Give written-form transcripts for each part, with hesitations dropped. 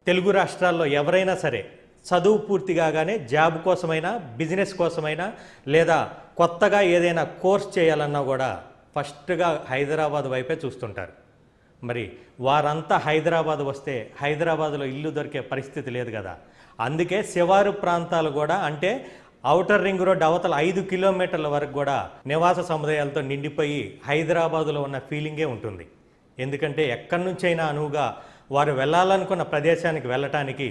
తెలుగు రాష్ట్రాల్లో ఎవరైనా సరే చదువు పూర్తి కాగానే జాబ్ కోసమైనా బిజినెస్ కోసమైనా లేదా కొత్తగా ఏదైనా కోర్స్ చేయాలన్నా కూడా ఫస్ట్గా హైదరాబాద్ వైపే చూస్తుంటారు. మరి వారంతా హైదరాబాద్ వస్తే హైదరాబాద్లో ఇల్లు దొరికే పరిస్థితి లేదు కదా. అందుకే శివారు ప్రాంతాలు కూడా అంటే ఔటర్ రింగ్ రోడ్ అవతల 5 కిలోమీటర్ల వరకు కూడా నివాస సముదాయాలతో నిండిపోయి హైదరాబాదులో ఉన్న ఫీలింగే ఉంటుంది. ఎందుకంటే ఎక్కడి నుంచైనా అనువుగా వారు వెళ్ళాలనుకున్న ప్రదేశానికి వెళ్ళటానికి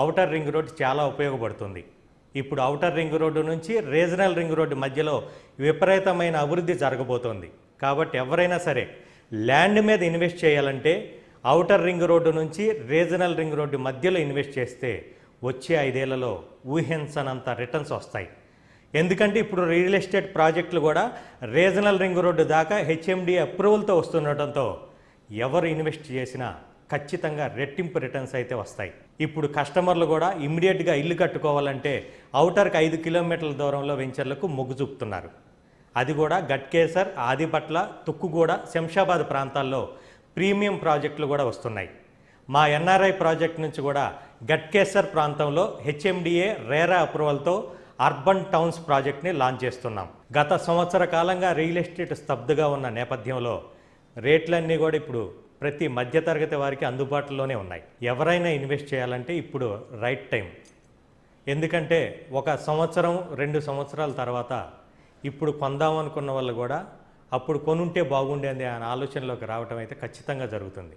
ఔటర్ రింగ్ రోడ్ చాలా ఉపయోగపడుతుంది. ఇప్పుడు ఔటర్ రింగ్ రోడ్డు నుంచి రీజనల్ రింగ్ రోడ్డు మధ్యలో విపరీతమైన అభివృద్ధి జరగబోతోంది. కాబట్టి ఎవరైనా సరే ల్యాండ్ మీద ఇన్వెస్ట్ చేయాలంటే ఔటర్ రింగ్ రోడ్డు నుంచి రీజనల్ రింగ్ రోడ్డు మధ్యలో ఇన్వెస్ట్ చేస్తే వచ్చే 5 ఏళ్లలో ఊహించనంత రిటర్న్స్ వస్తాయి. ఎందుకంటే ఇప్పుడు రియల్ ఎస్టేట్ ప్రాజెక్టులు కూడా రీజనల్ రింగ్ రోడ్డు దాకా హెచ్ఎండి అప్రూవల్తో వస్తుండటంతో ఎవరు ఇన్వెస్ట్ చేసినా ఖచ్చితంగా రెట్టింపు రిటర్న్స్ అయితే వస్తాయి. ఇప్పుడు కస్టమర్లు కూడా ఇమ్మీడియట్గా ఇల్లు కట్టుకోవాలంటే ఔటర్కి 5 కిలోమీటర్ల దూరంలో వెంచర్లకు మొగ్గు చూపుతున్నారు. అది కూడా గట్కేసర్, ఆదిపట్ల, తుక్కుగూడ, శంషాబాద్ ప్రాంతాల్లో ప్రీమియం ప్రాజెక్టులు కూడా వస్తున్నాయి. మా ఎన్ఆర్ఐ ప్రాజెక్ట్ నుంచి కూడా గట్కేసర్ ప్రాంతంలో హెచ్ఎండిఏ రేరా అప్రూవల్తో అర్బన్ టౌన్స్ ప్రాజెక్ట్ని లాంచ్ చేస్తున్నాం. గత సంవత్సర కాలంగా రియల్ ఎస్టేట్ స్తబ్దుగా ఉన్న నేపథ్యంలో రేట్లన్నీ కూడా ఇప్పుడు ప్రతి మధ్యతరగతి వారికి అందుబాటులోనే ఉన్నాయి. ఎవరైనా ఇన్వెస్ట్ చేయాలంటే ఇప్పుడు రైట్ టైం. ఎందుకంటే 1 సంవత్సరం 2 సంవత్సరాల తర్వాత ఇప్పుడు కొందామనుకున్న వాళ్ళు కూడా అప్పుడు కొనుంటే బాగుండేది అనే ఆలోచనలోకి రావటం అయితే ఖచ్చితంగా జరుగుతుంది.